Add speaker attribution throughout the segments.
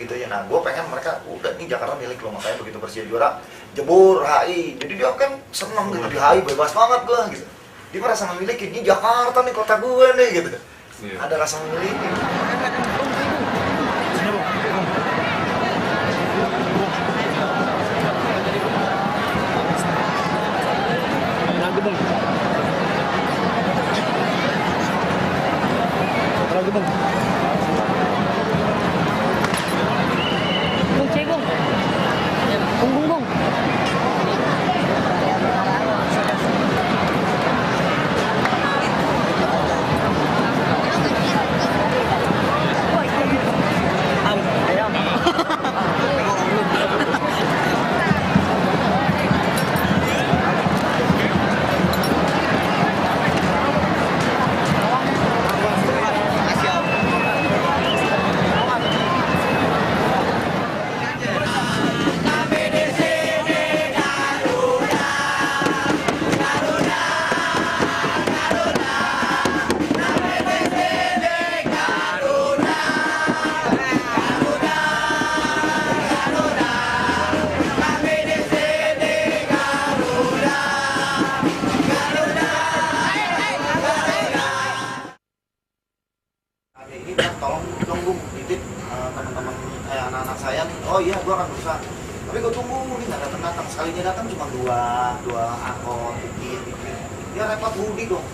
Speaker 1: gitu ya. Nah gue pengen mereka udah nih Jakarta milik lo, makanya begitu Persija juara jebur HI, jadi dia kan seneng gitu di HI bebas banget gue gitu, dia merasa memiliki ini Jakarta nih kota gue nih gitu, ada rasa memiliki. Anak-anak saya nih, oh iya gue akan berusaha, tapi gue tunggu nih nggak datang sekalinya datang cuma dua akun dikit dia repot Budi dong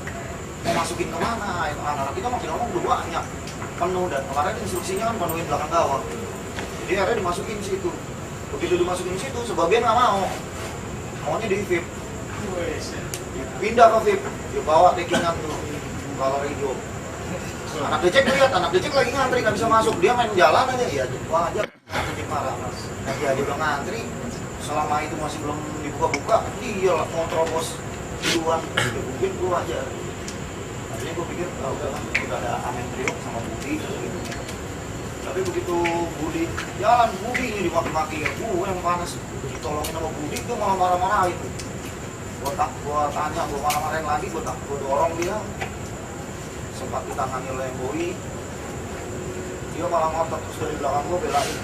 Speaker 1: mau masukin kemana, anak-anak kita makin ngomong udah banyak penuh, dan kemarin instruksinya kan penuhin belakang gawang, jadi akhirnya dimasukin situ, begitu dimasukin situ sebagian nggak maunya di VIP, pindah ke VIP, dia bawa dekingan tuh kalau hijau. Anak becek lihat, anak becek lagi ngantri nggak bisa masuk, dia main jalan aja, ya wah aja jadi marah mas. Nah, dia udah ngantri, selama itu masih belum dibuka-buka, dia mau terobos duluan, dia mungkin gua aja. Akhirnya gua pikir, udah ada Amin Trio sama Budi gitu. Tapi begitu Budi jalan, Budi ini dimaki-maki ya, gua yang panas, ditolongin sama Budi, dia malah marah-marahin. Gua tanya, gua marah-marahin lagi, gua dorong dia. Sempat ditangani oleh Boy, dia malah ngotot terus dari belakang gue belain,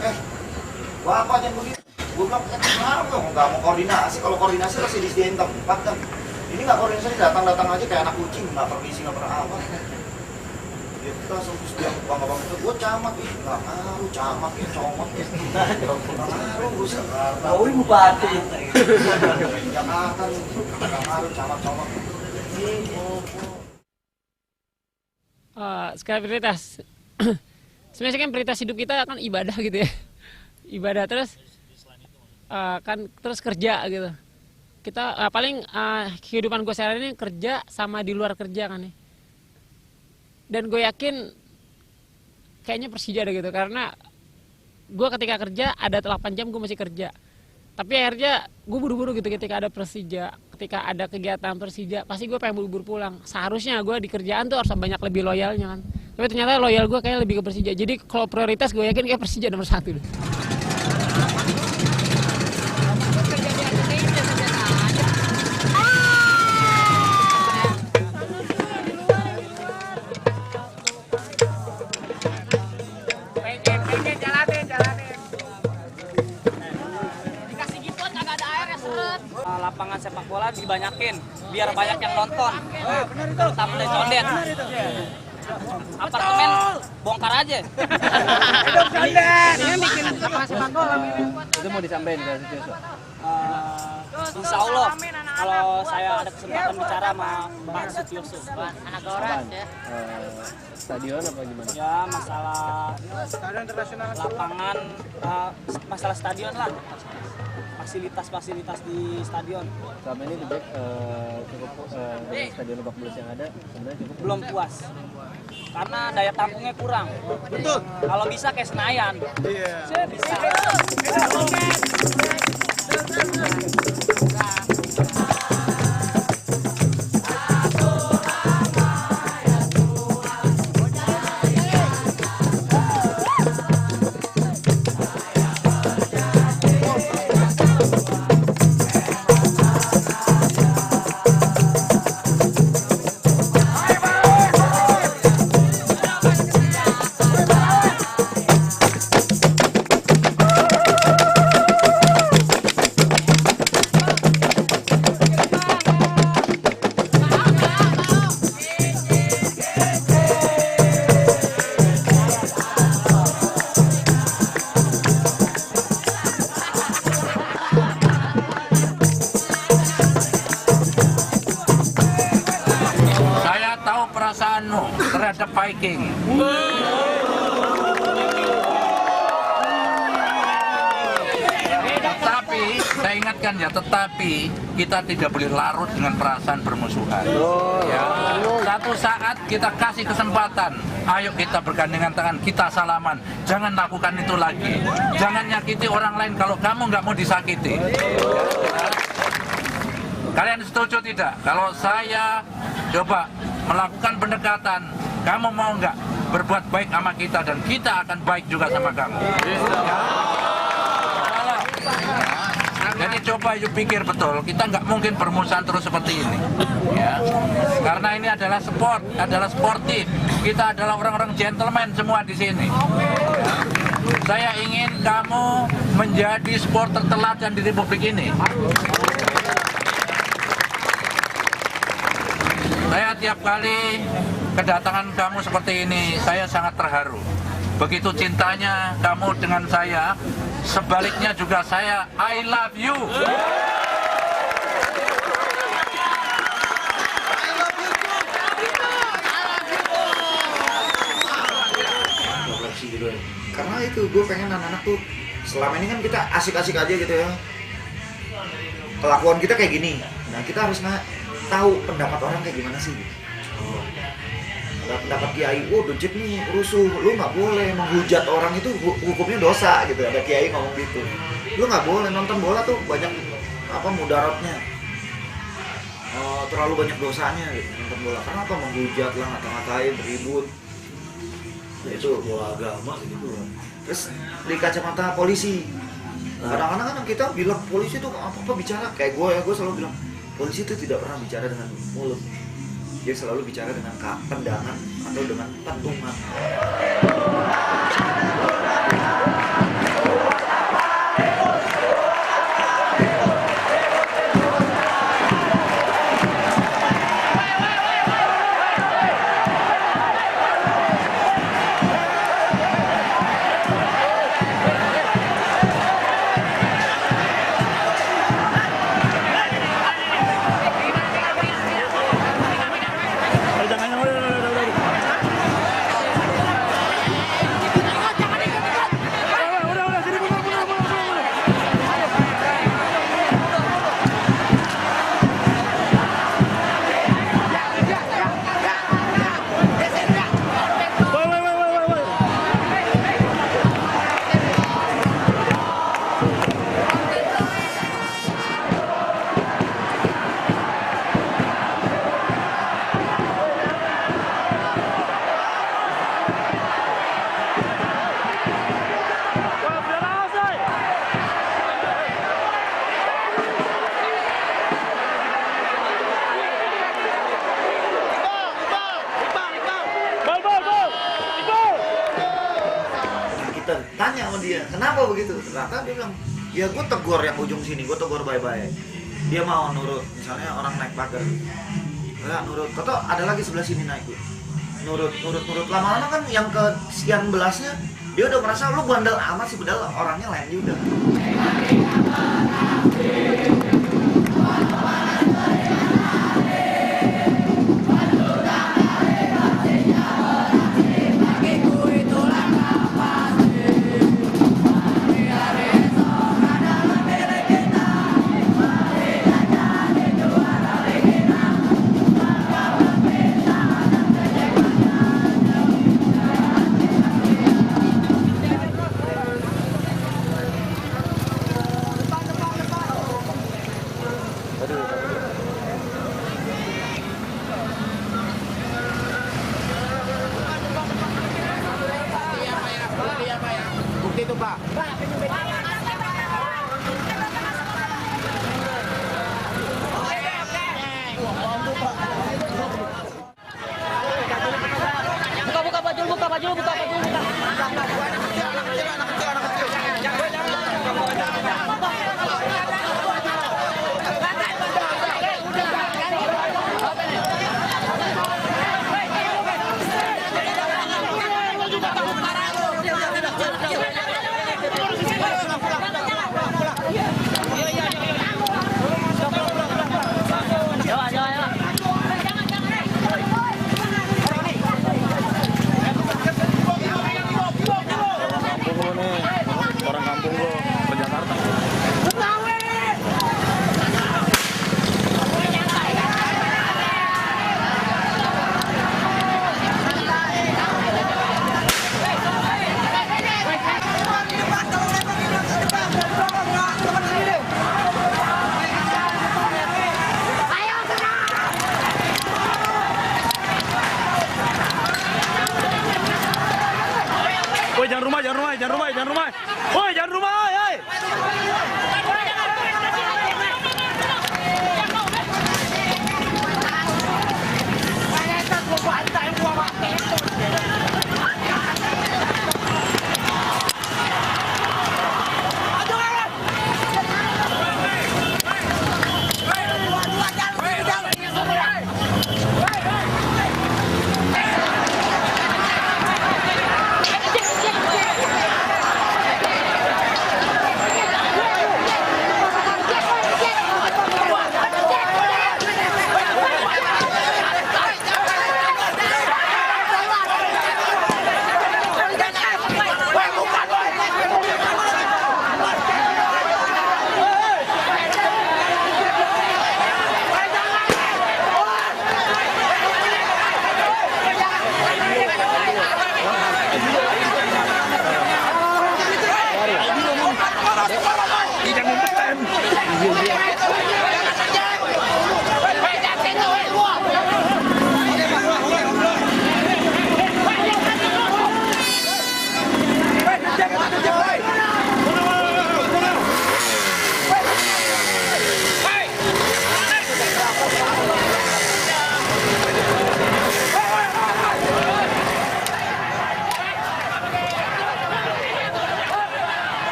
Speaker 1: bapak jangan begitu. Gue bilang, kenapa dong, nggak mau koordinasi, kalau koordinasi pasti disediain tempat kan. Ini nggak koordinasi, datang aja kayak anak kucing, nggak permisi, nggak pernah apa. Dia kita terus dia bang-bang itu, gue camat, nggak ngaruh, camat ya, comot ya. Nggak ngaruh, gue Jakarta.
Speaker 2: Oh, ini bupati.
Speaker 1: Jakarta, nggak ngaruh, camat, comot.
Speaker 3: Skala prioritas sebenarnya kan prioritas hidup kita kan ibadah gitu ya, ibadah terus kan terus kerja gitu kita paling kehidupan gue sehari ini kerja sama di luar kerja kan ya, dan gue yakin kayaknya Persija ada gitu, karena gue ketika kerja ada 8 jam gue masih kerja, tapi akhirnya gue buru-buru gitu ketika ada Persija, ketika ada kegiatan Persija pasti gue pengen buru-buru pulang. Seharusnya gue di kerjaan tuh harus banyak lebih loyalnya kan, tapi ternyata loyal gue kayak lebih ke Persija. Jadi kalau prioritas gue yakin kayak Persija nomor 1 deh.
Speaker 2: Lapangan sepak bola dibanyakin biar banyak yang nonton, terutama dari Condet. Apartemen bongkar aja.
Speaker 3: Ini bikin lapangan sepak bola.
Speaker 2: Itu mau disampaikan ke Sutioso. Insya Allah kalau saya ada kesempatan bicara sama Pak Sutioso, anak orang ya.
Speaker 4: Stadion apa gimana?
Speaker 2: Ya masalah stadion internasional, lapangan, masalah stadion lah. Fasilitas di stadion.
Speaker 4: Selama ini Dibek cukup stadion Lebak Bulus yang ada sebenarnya cukup
Speaker 2: belum puas karena daya tampungnya kurang. Betul. Kalau bisa kayak Senayan. Iya. Bisa.
Speaker 5: ranking. Tetapi saya ingatkan ya, tetapi kita tidak boleh larut dengan perasaan bermusuhan. Ya. Satu saat kita kasih kesempatan, ayo kita bergandengan tangan, kita salaman. Jangan lakukan itu lagi. Jangan nyakiti orang lain kalau kamu nggak mau disakiti. Ya. Kalian setuju tidak? Kalau saya coba melakukan pendekatan, kamu mau nggak berbuat baik sama kita dan kita akan baik juga sama kamu? Ya. Jadi coba yuk pikir betul, kita nggak mungkin bermusuhan terus seperti ini, ya. Karena ini adalah sport, adalah sportif. Kita adalah orang-orang gentleman semua di sini. Ya. Saya ingin kamu menjadi supporter teladan di Republik ini. Saya tiap kali kedatangan kamu seperti ini, saya sangat terharu. Begitu cintanya kamu dengan saya, sebaliknya juga saya, I love you.
Speaker 1: Karena itu gue pengen anak-anak tuh, selama ini kan kita asik-asik aja gitu ya, kelakuan kita kayak gini. Nah kita harus tahu pendapat orang kayak gimana sih. Ada pendapat kiai, oh dojek nih rusuh, lu nggak boleh menghujat orang, itu hukumnya dosa gitu. Ada kiai ngomong gitu, lu nggak boleh nonton bola tuh banyak mudaratnya, terlalu banyak dosanya gitu nonton bola. Karena apa? Menghujat lah, ngata-ngatain, ribut. Ya, itu bola agama gitu. Terus di kacamata polisi, kadang-kadang kan kita bilang polisi tuh apa bicara kayak gue selalu bilang polisi itu tidak pernah bicara dengan mulut. Dia selalu bicara dengan tendangan atau dengan pentungan. Kita tanya sama dia, kenapa begitu? Ternyata dia bilang, ya gue tegur yang ujung sini, gue tegur bye-bye. Dia mau nurut, misalnya orang naik pagar, ya nurut. Atau ada lagi sebelah sini naik, nurut. Lama-lama kan yang ke sekian belasnya, dia udah merasa lu bandel amat sih, padahal orangnya lain juga.
Speaker 5: rumah. Woi, jangan rumah, hei.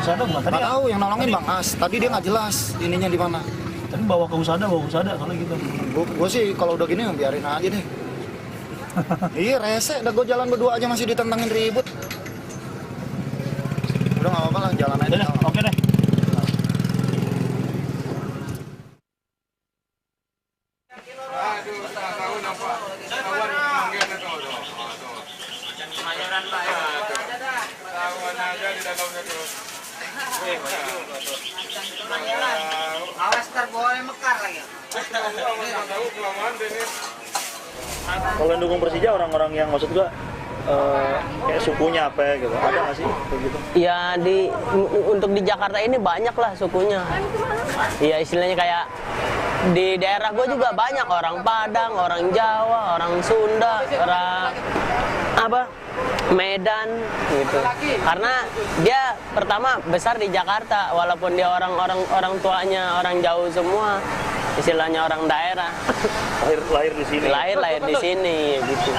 Speaker 1: Usada bukan tadi? Nggak tahu, yang nolongin Bang As. Tadi dia nggak jelas ininya di mana.
Speaker 4: Tadi bawa ke Usada soalnya gitu.
Speaker 1: Gue sih kalau udah gini biarin aja deh. Iya rese, udah gue jalan berdua aja masih ditentangin ribut. Udah nggak apa-apa lah, jalan aja.
Speaker 4: Oke deh.
Speaker 2: Awas terboleh mekar lagi.
Speaker 4: Kalau yang dukung Persija orang-orang yang maksud gua kayak sukunya apa ya gitu, ada nggak sih kayak gitu?
Speaker 6: Ya untuk di Jakarta ini banyak lah sukunya. Iya istilahnya kayak di daerah gue juga banyak orang Padang, orang Jawa, orang Sunda, orang Medan gitu. Karena dia pertama besar di Jakarta, walaupun dia orang tuanya orang jauh semua, istilahnya orang daerah.
Speaker 4: Lahir di sini.
Speaker 6: Lahir di sini gitu.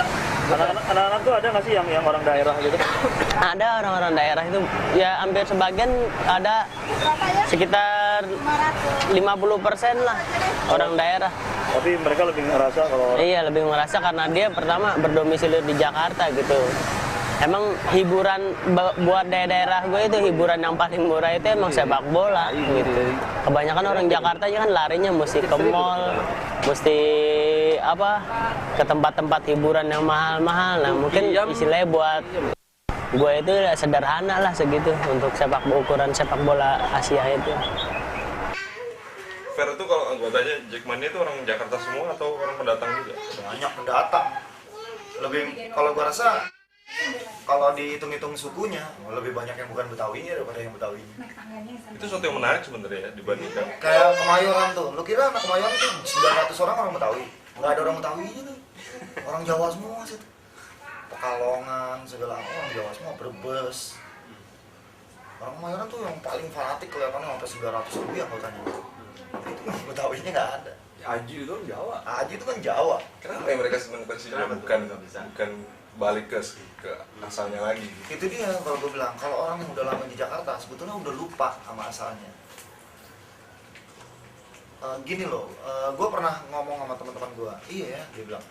Speaker 4: Anak-anak tuh ada nggak sih yang orang daerah gitu?
Speaker 6: Ada orang-orang daerah itu ya hampir sebagian, ada sekitar 50% lah orang daerah.
Speaker 4: Tapi mereka lebih ngerasa kalau...
Speaker 6: Iya, lebih ngerasa karena dia pertama berdomisili di Jakarta gitu. Emang hiburan buat daerah gue itu, hiburan yang paling murah itu emang sepak bola gitu. Kebanyakan orang Jakarta kan larinya mesti ke mall, mesti ke tempat-tempat hiburan yang mahal-mahal. Nah mungkin istilahnya buat gue itu sederhana lah segitu untuk ukuran sepak bola Asia itu.
Speaker 7: Fair itu kalau anggotanya Jackmania itu orang Jakarta semua atau orang pendatang juga?
Speaker 1: Banyak pendatang. Lebih kalau gua rasa kalau dihitung-hitung sukunya lebih banyak yang bukan Betawinya daripada yang Betawinya.
Speaker 7: Itu sesuatu yang menarik sebenarnya ya dibandingkan.
Speaker 1: Kayak Kemayoran tuh, lu kira anak Kemayoran tuh 900 orang Betawi? Nggak ada orang Betawinya tuh, orang Jawa semua sih. Pekalongan segala orang Jawa semua, Brebes. Orang Kemayoran tuh yang paling fanatik kelihatannya sampai 900 lebih anggotanya. Itu Betawinya nggak ada.
Speaker 7: Aji itu kan Jawa.
Speaker 1: Aji itu kan Jawa.
Speaker 7: Kenapa ya mereka senang Persija bukan balik ke asalnya lagi?
Speaker 1: Itu dia kalau gue bilang, kalau orang yang udah lama di Jakarta sebetulnya udah lupa sama asalnya. Gini loh, gue pernah ngomong sama teman-teman gue, iya ya, dia bilang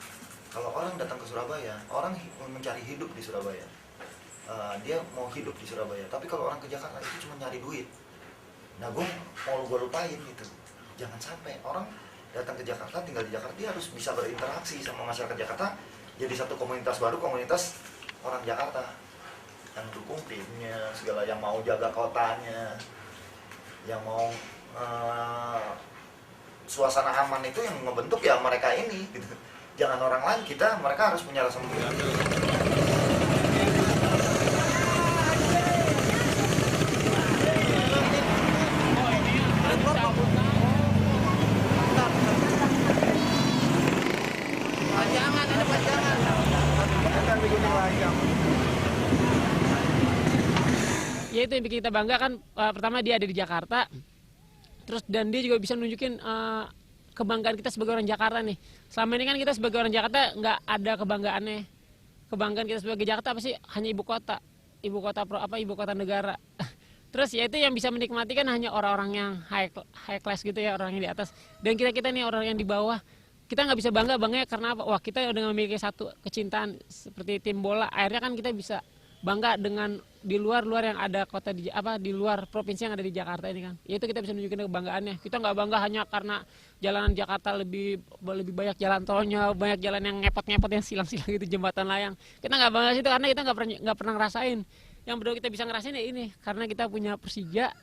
Speaker 1: kalau orang datang ke Surabaya, orang mencari hidup di Surabaya, dia mau hidup di Surabaya. Tapi kalau orang ke Jakarta itu cuma nyari duit. Nah gue lupain gitu. Jangan sampai orang datang ke Jakarta, tinggal di Jakarta, dia harus bisa berinteraksi sama masyarakat Jakarta. Jadi satu komunitas baru, komunitas orang Jakarta yang dukung timnya, segala yang mau jaga kotanya. yang mau suasana aman itu yang ngebentuk ya mereka ini gitu. Jangan orang lain, mereka harus punya rasa
Speaker 3: Ya itu yang bikin kita bangga kan, pertama dia ada di Jakarta, terus dan dia juga bisa nunjukin kebanggaan kita sebagai orang Jakarta nih. Selama ini kan kita sebagai orang Jakarta nggak ada kebanggaannya. Kebanggaan kita sebagai Jakarta pasti hanya ibu kota negara. Terus ya itu yang bisa menikmati kan hanya orang-orang yang high class gitu ya, orang yang di atas. Dan kita nih orang yang di bawah, kita nggak bisa bangga karena apa? Wah, kita udah memiliki satu kecintaan seperti tim bola. Akhirnya kan kita bisa bangga dengan di luar yang ada kota di luar provinsi yang ada di Jakarta ini kan. Ya itu kita bisa nunjukin kebanggaannya. Kita nggak bangga hanya karena jalanan Jakarta lebih banyak jalan tolnya, banyak jalan yang ngepot-ngepot yang silang-silang gitu, jembatan layang. Kita nggak bangga situ karena kita nggak pernah ngerasain. Yang benar kita bisa ngerasain ya ini karena kita punya Persija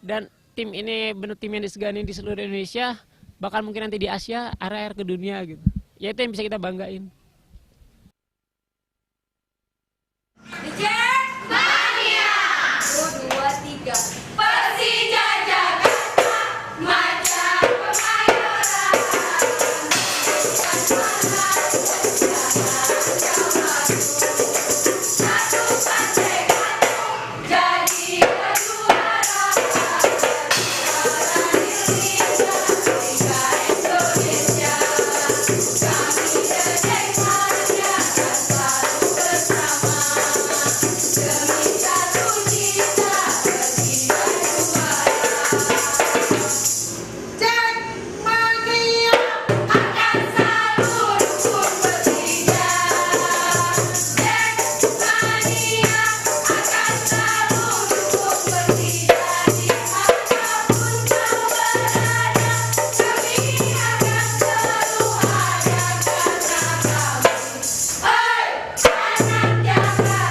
Speaker 3: dan tim ini benar tim yang disegani di seluruh Indonesia, bahkan mungkin nanti di Asia, area ke dunia gitu. Ya itu yang bisa kita banggain.
Speaker 8: Persija Jakarta, Macan Kemayoran. Satukan tekadmu, jadi juara. Liga Indonesia, kami dedek manja dan selalu bersama. Demi satu cita, Persija juara. Jackmania akan selalu dukung Persija. Jackmania akan selalu dukung Persija. Dimanapun kau berada, kami akan selalu ada karena kami. Hai, anak Jakarta.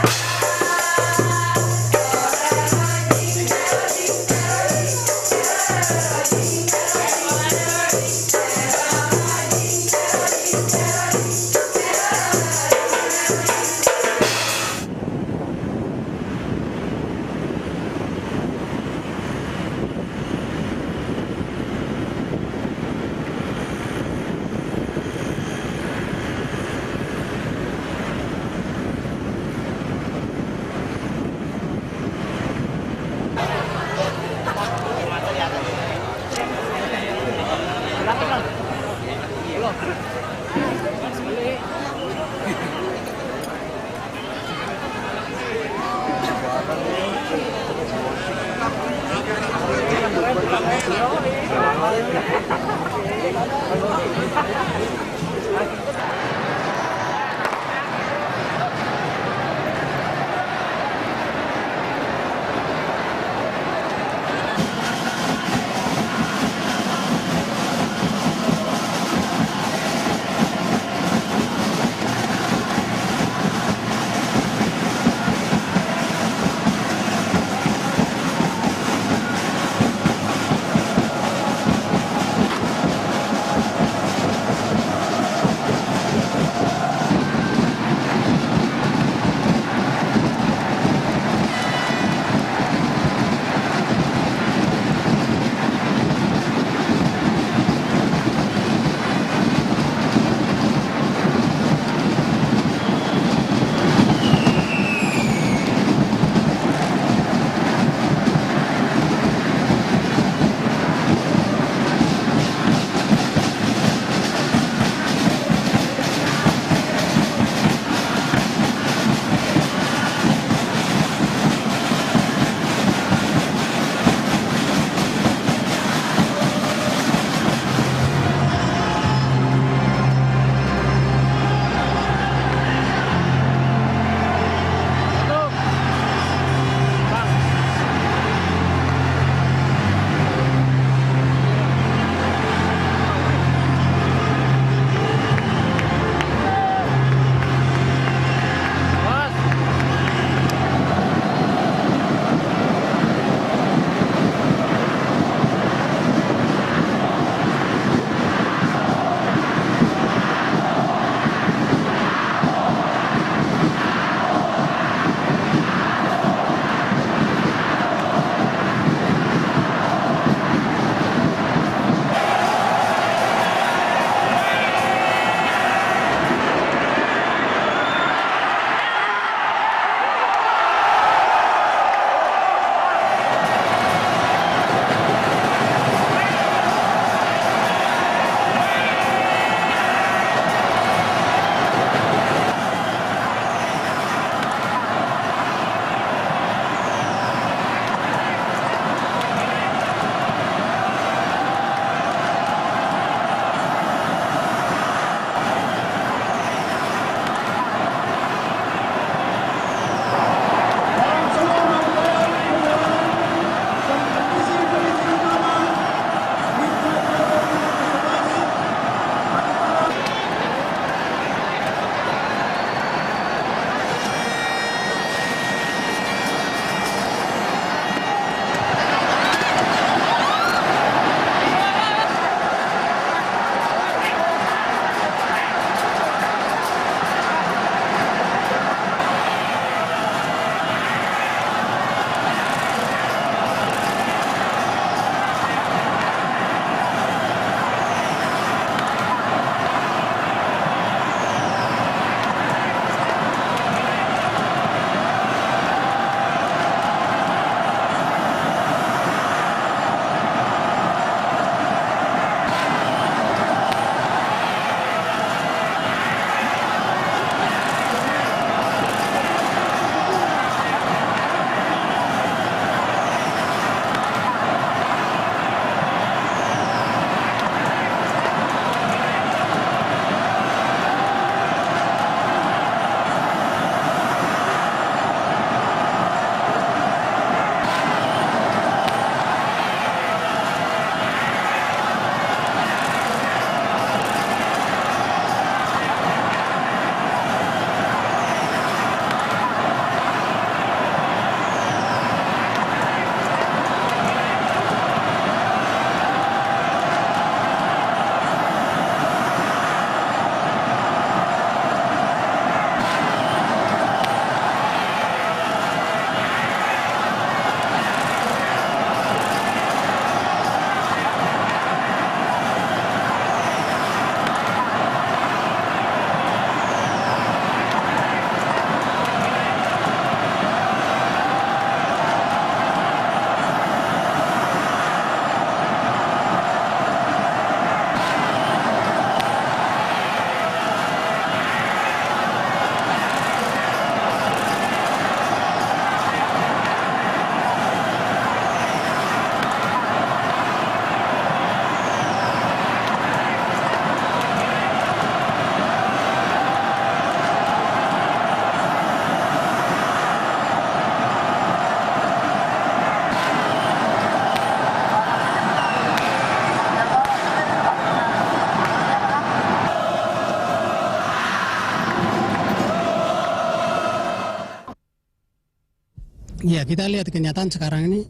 Speaker 9: Ya, kita lihat kenyataan sekarang ini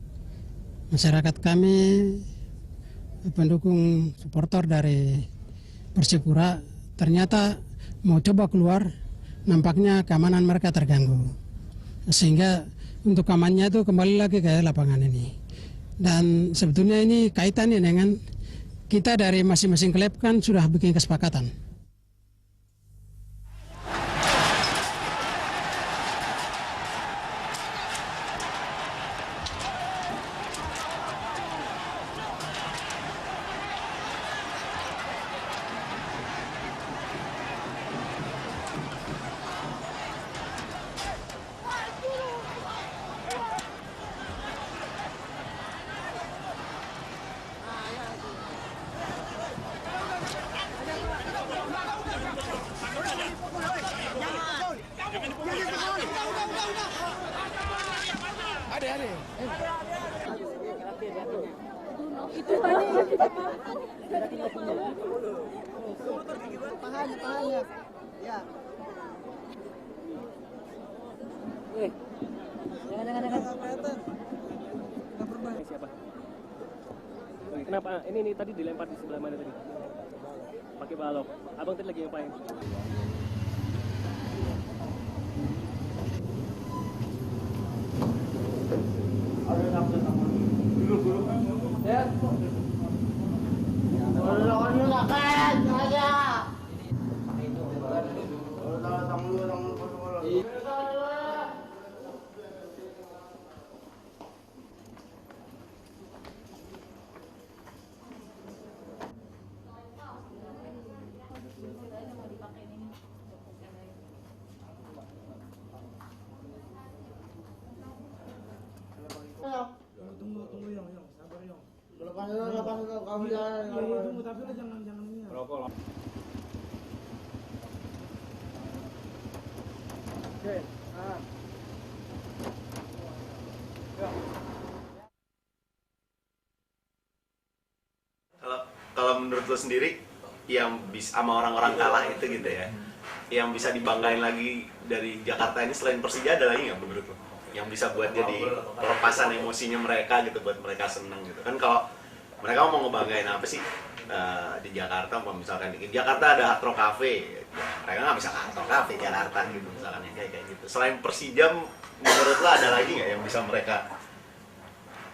Speaker 9: masyarakat kami pendukung supporter dari Persipura ternyata mau coba keluar, nampaknya keamanan mereka terganggu. Sehingga untuk amannya itu kembali lagi ke lapangan ini. Dan sebetulnya ini kaitannya dengan kita dari masing-masing klub kan sudah bikin kesepakatan.
Speaker 2: Kenapa? Ini tadi dilempar di sebelah mana tadi? Pakai balok. Abang tadi lagi ngapain?
Speaker 10: Kalau menurut lo sendiri yang bisa sama orang-orang kalah itu gitu ya, yang bisa dibanggain lagi dari Jakarta ini selain Persija ada lagi nggak menurut lo? Yang bisa buat jadi pelepasan emosinya mereka gitu, buat mereka seneng gitu kan. Kalau mereka mau ngebanggain apa sih di Jakarta, misalkan di Jakarta ada Hard Rock Cafe, ya, mereka nggak bisa Hard Rock Cafe Jakarta gitu misalkan ya, kayak gitu. Selain Persija menurut lo ada lagi nggak yang bisa mereka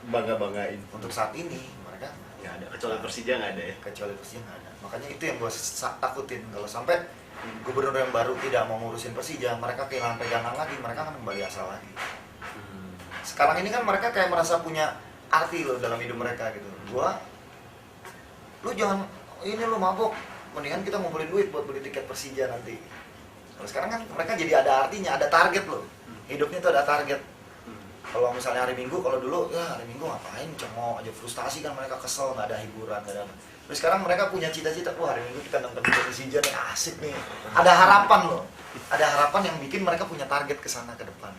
Speaker 10: banggain
Speaker 1: Untuk saat ini mereka
Speaker 10: nggak ada, kecuali Persija nggak ada ya.
Speaker 1: Kecuali Persija nggak ada. Makanya itu yang gue takutin, kalau sampai gubernur yang baru tidak mau ngurusin Persija, mereka kehilangan pegangan lagi, mereka akan kembali asal lagi. Sekarang ini kan mereka kayak merasa punya arti loh dalam hidup mereka gitu. Lu jangan ini lu mabok, mendingan kita ngumpulin duit buat beli tiket Persija nanti. Kalau sekarang kan mereka jadi ada artinya, ada target loh. Hidupnya tuh ada target. Kalau misalnya hari Minggu, kalau dulu ya hari Minggu ngapain, cengok aja, frustasi kan, mereka kesel, nggak ada hiburan, nggak ada. Terus sekarang mereka punya cita-cita, wah hari Minggu kita nonton Persija nih, asik nih. Ada harapan loh, ada harapan yang bikin mereka punya target ke sana ke depan.